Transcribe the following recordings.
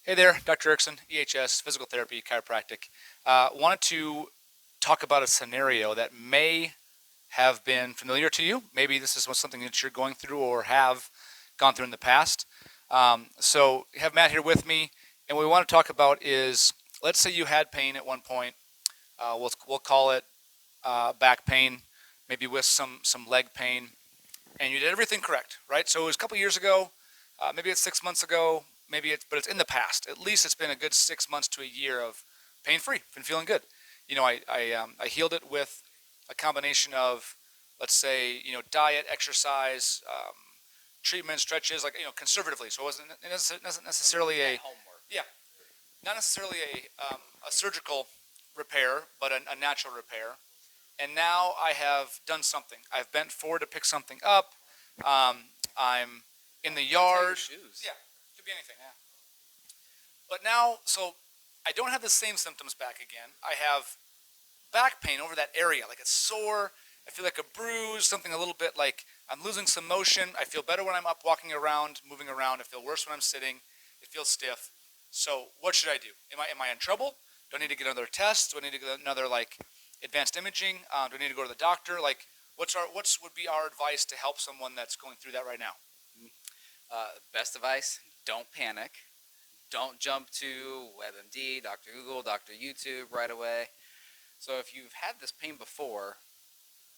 Hey there, Dr. Erickson, EHS, physical therapy, chiropractic. Wanted to talk about a scenario that may have been familiar to you. Maybe this is something that you're going through or have gone through in the past. So you have Matt here with me, and what we want to talk about is, let's say you had pain at one point. We'll call it back pain, maybe with some leg pain, and you did everything correct, right? So it was a couple years ago, maybe it's 6 months ago, but it's in the past. At least it's been a good 6 months to a year of pain-free, been feeling good. I healed it with a combination of, let's say, diet, exercise, treatment, stretches, like, conservatively. So it wasn't necessarily Homework. yeah, not necessarily a surgical repair, but a natural repair. And now I have done something. I've bent forward to pick something up. I'm in the yard. Shoes. Yeah, could be anything. Yeah. But now, so I don't have the same symptoms back again. I have back pain over that area, like it's sore. I feel like a bruise, something a little bit like I'm losing some motion. I feel better when I'm up walking around, moving around. I feel worse when I'm sitting. It feels stiff. So what should I do? Am I in trouble? Do I need to get another test? Do I need to get another advanced imaging? Do I need to go to the doctor? What's would be our advice to help someone that's going through that right now? Best advice: don't panic. Don't jump to WebMD, Dr. Google, Dr. YouTube right away. So if you've had this pain before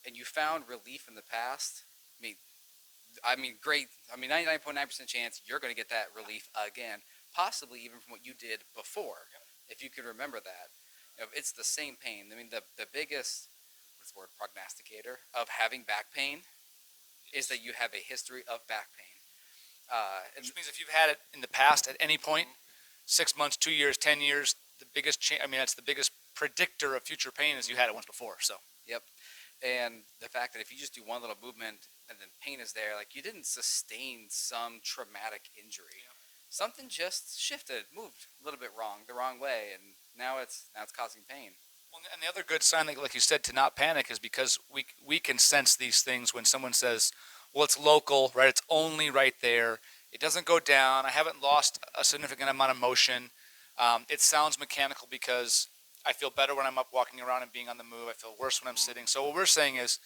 and you found relief in the past, great. 99.9% chance you're going to get that relief again, possibly even from what you did before, if you can remember that. It's the same pain. The biggest, what's the word, prognosticator of having back pain is that you have a history of back pain. Which means if you've had it in the past at any point, 6 months, 2 years, 10 years, the biggest that's the biggest predictor of future pain is you had it once before. So. Yep. And the fact that if you just do one little movement and then pain is there, like you didn't sustain some traumatic injury. Yeah. Something just shifted, moved a little bit the wrong way, and now it's causing pain. Well, and the other good sign, like you said, to not panic is because we can sense these things when someone says, well, it's local, right? It's only right there. It doesn't go down. I haven't lost a significant amount of motion. It sounds mechanical because I feel better when I'm up walking around and being on the move. I feel worse when I'm sitting. So what we're saying is,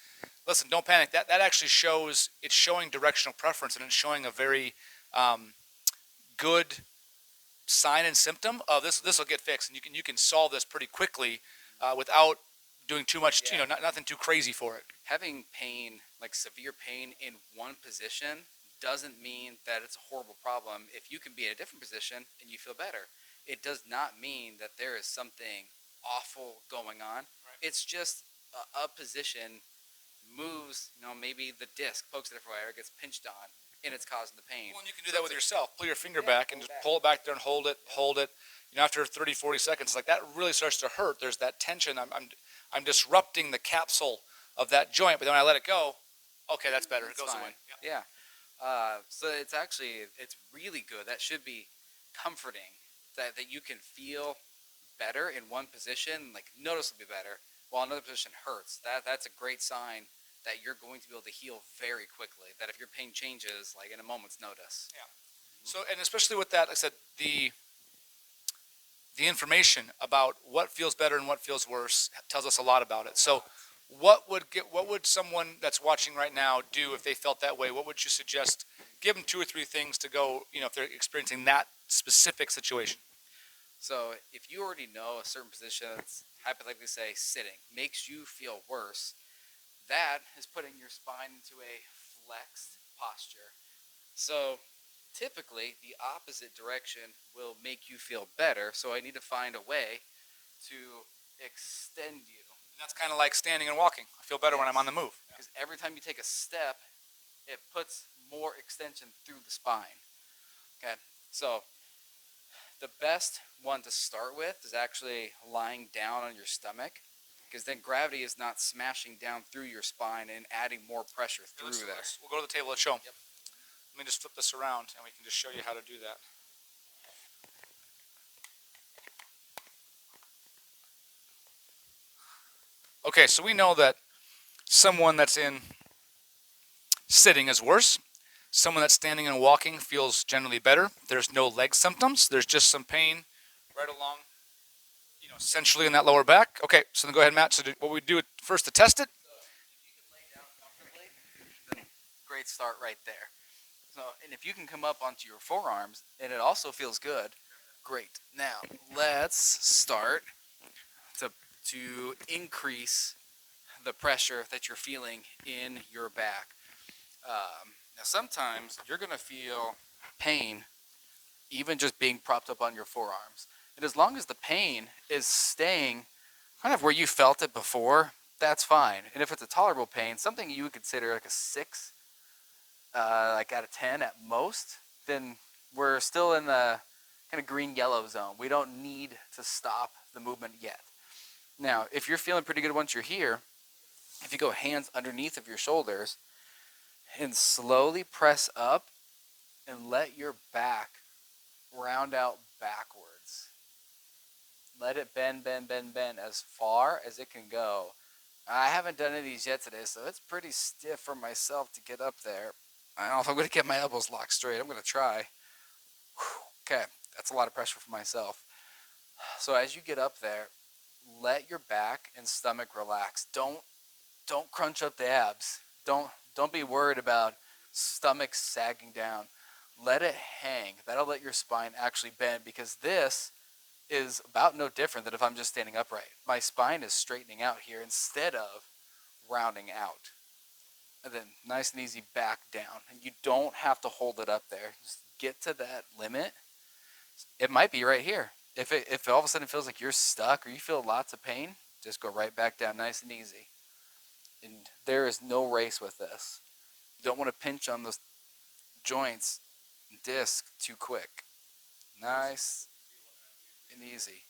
listen, don't panic. That actually shows, it's showing directional preference, and it's showing a very good sign and symptom of this will get fixed, and you can solve this pretty quickly without doing too much, nothing too crazy for it. Having pain, like severe pain in one position, doesn't mean that it's a horrible problem. If you can be in a different position and you feel better, it does not mean that there is something awful going on. Right. It's just a position moves, maybe the disc pokes it everywhere, gets pinched on, and it's causing the pain. Well, and you can do that with yourself. Pull your finger back and just pull it back there and hold it. After 30, 40 seconds, like that really starts to hurt. There's that tension. I'm disrupting the capsule of that joint, but then when I let it go, okay, that's better. It goes fine. away. Yeah. So it's really good. That should be comforting that you can feel better in one position, like noticeably better, while another position hurts. That's a great sign that you're going to be able to heal very quickly. That if your pain changes, like in a moment's notice. Yeah. So, and especially with that, like I said, the information about what feels better and what feels worse tells us a lot about it. So, what would someone that's watching right now do if they felt that way? What would you suggest? Give them 2 or 3 things to go, if they're experiencing that specific situation. So if you already know a certain position that's, hypothetically say, sitting, makes you feel worse, that is putting your spine into a flexed posture. So typically the opposite direction will make you feel better, so I need to find a way to extend you. And that's kind of like standing and walking. I feel better when I'm on the move. Because every time you take a step, it puts more extension through the spine. Okay, so the best one to start with is actually lying down on your stomach, because then gravity is not smashing down through your spine and adding more pressure through there. We'll go to the table. Let's show them. Yep. Let me just flip this around, and we can just show you how to do that. Okay, so we know that someone that's in sitting is worse. Someone that's standing and walking feels generally better. There's no leg symptoms. There's just some pain right along, essentially in that lower back. Okay, so then go ahead, Matt. So what we do first to test it. If you can lay down comfortably, then great start right there. So, and if you can come up onto your forearms and it also feels good, great. Now let's start to increase the pressure that you're feeling in your back. Now sometimes you're gonna feel pain even just being propped up on your forearms. And as long as the pain is staying kind of where you felt it before, that's fine. And if it's a tolerable pain, something you would consider like a 6, like out of 10 at most, then we're still in the kind of green-yellow zone. We don't need to stop the movement yet. Now, if you're feeling pretty good once you're here, if you go hands underneath of your shoulders and slowly press up and let your back round out backwards. Let it bend, bend, bend, bend as far as it can go. I haven't done any of these yet today, so it's pretty stiff for myself to get up there. I don't know if I'm going to get my elbows locked straight. I'm going to try. Okay, that's a lot of pressure for myself. So as you get up there, let your back and stomach relax. Don't crunch up the abs. Don't be worried about stomach sagging down. Let it hang. That'll let your spine actually bend, because this is about no different than if I'm just standing upright. My spine is straightening out here instead of rounding out. And then nice and easy back down. And you don't have to hold it up there. Just get to that limit. It might be right here. If all of a sudden it feels like you're stuck or you feel lots of pain, just go right back down nice and easy. And there is no race with this. You don't want to pinch on those joints, disc too quick. Nice and easy.